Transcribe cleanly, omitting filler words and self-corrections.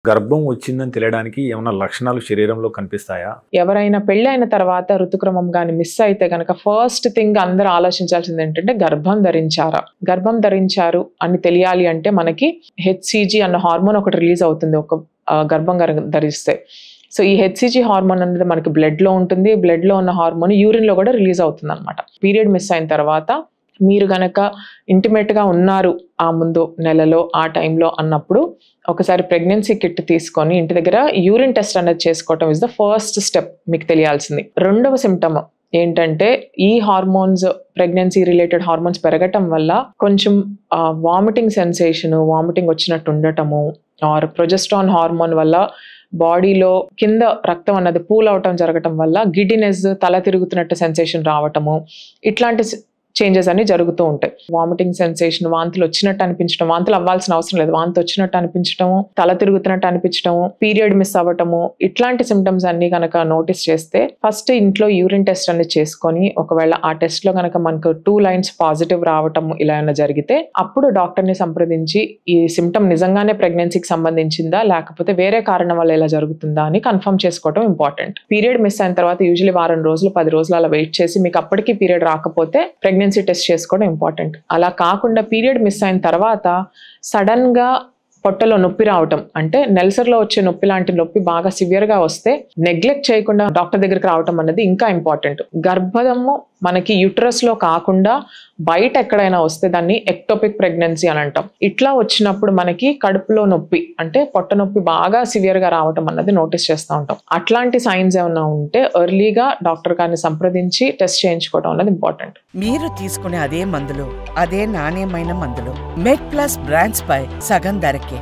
గర్భం వచ్చిందని తెలియడానికి ఏమైనా లక్షణాలు శరీరంలో కనిపిస్తాయా? ఎవరైనా పెళ్లి అయిన తర్వాత ఋతుక్రమం గాని మిస్ అయితే గనక ఫస్ట్ థింగ్ అందరూ ఆలోచించాల్సింది ఏంటంటే గర్భం ధరించారా? గర్భం ధరించారు అని తెలియాలి అంటే మనకి హెచ్సిజి అన్న హార్మోన్ ఒకటి రిలీజ్ అవుతుంది ఒక గర్భం ధరిస్తే. సో ఈ హెచ్సిజి హార్మోన్ అనేది మనకి బ్లడ్ లో ఉంటుంది. బ్లడ్ లో ఉన్న హార్మోన్ యూరిన్ లో కూడా రిలీజ్ అవుతుంది అనమాట. పీరియడ్ మిస్ అయిన తర్వాత మీరు గనక ఇంటిమేట్ గా ఉన్నారు ఆ ముందు నెలలో ఆ టైంలో అన్నప్పుడు ఒకసారి ప్రెగ్నెన్సీ కిట్ తీసుకొని ఇంటి దగ్గర యూరిన్ టెస్ట్ అనేది చేసుకోవటం ఇస్ ద ఫస్ట్ స్టెప్ మీకు తెలియాల్సింది. రెండవ సిమ్టమ్ ఏంటంటే ఈ హార్మోన్స్ ప్రెగ్నెన్సీ రిలేటెడ్ హార్మోన్స్ పెరగటం వల్ల కొంచెం వామిటింగ్ సెన్సేషన్, వామిటింగ్ వచ్చినట్టు ఉండటము, ఆర్ ప్రొజెస్ట్రాన్ హార్మోన్ వల్ల బాడీలో కింద రక్తం అన్నది పూల్ అవటం జరగటం వల్ల గిడినెస్, తల తిరుగుతున్నట్టు సెన్సేషన్ రావటము, ఇట్లాంటి చేంజెస్ అన్ని జరుగుతూ ఉంటాయి. వామిటింగ్ సెన్సేషన్, వాంతులు వచ్చినట్టు అనిపించడం, వాంతులు అవ్వాల్సిన అవసరం లేదు, వాంతి వచ్చినట్టు అనిపించడము, తల తిరుగుతున్నట్టు అనిపించడము, పీరియడ్ మిస్ అవ్వటము, ఇట్లాంటి సిమ్టమ్స్ అన్ని కనుక నోటీస్ చేస్తే ఫస్ట్ ఇంట్లో యూరిన్ టెస్ట్ అనేది చేసుకొని ఒకవేళ ఆ టెస్ట్ లో కనుక మనకు 2 లైన్స్ పాజిటివ్ రావటము ఇలా ఏమైనా జరిగితే అప్పుడు డాక్టర్ ని సంప్రదించి ఈ సిమ్టమ్ నిజంగానే ప్రెగ్నెన్సీకి సంబంధించిందా లేకపోతే వేరే కారణం వల్ల ఇలా జరుగుతుందా అని కన్ఫర్మ్ చేసుకోవడం ఇంపార్టెంట్. పీరియడ్ మిస్ అయిన తర్వాత యూజువల్లీ వారం రోజులు 10 రోజులు అలా వెయిట్ చేసి మీకు అప్పటికి పీరియడ్ రాకపోతే ప్రెగ్నెన్సీ టెస్ట్ చేసుకోవడం ఇంపార్టెంట్. అలా కాకుండా పీరియడ్ మిస్ అయిన తర్వాత సడన్ గా పొట్టలో నొప్పి రావటం, అంటే నెలసరిలో వచ్చే నొప్పి లాంటి నొప్పి బాగా సివియర్ గా వస్తే నెగ్లెక్ట్ చేయకుండా డాక్టర్ దగ్గరికి రావటం అనేది ఇంకా ఇంపార్టెంట్. గర్భము మనకి యూట్రస్ లో కాకుండా బయట ఎక్కడైనా వస్తే దాన్ని ఎక్టోపిక్ ప్రెగ్నెన్సీ అని అంటాం. ఇట్లా వచ్చినప్పుడు మనకి కడుపులో నొప్పి అంటే పొట్ట నొప్పి బాగా సివియర్ గా రావటం అన్నది నోటీస్ చేస్తూ ఉంటాం. అట్లాంటి సైన్స్ ఏమైనా ఉంటే ఎర్లీగా డాక్టర్ గారిని సంప్రదించి టెస్ట్ చేయించుకోవడం అనేది ఇంపార్టెంట్. మీరు తీసుకునే అదే మందులు, అదే నాణ్యమైన మందులు మెడ్ ప్లస్ బ్రాండ్స్ పై సగం ధరకే.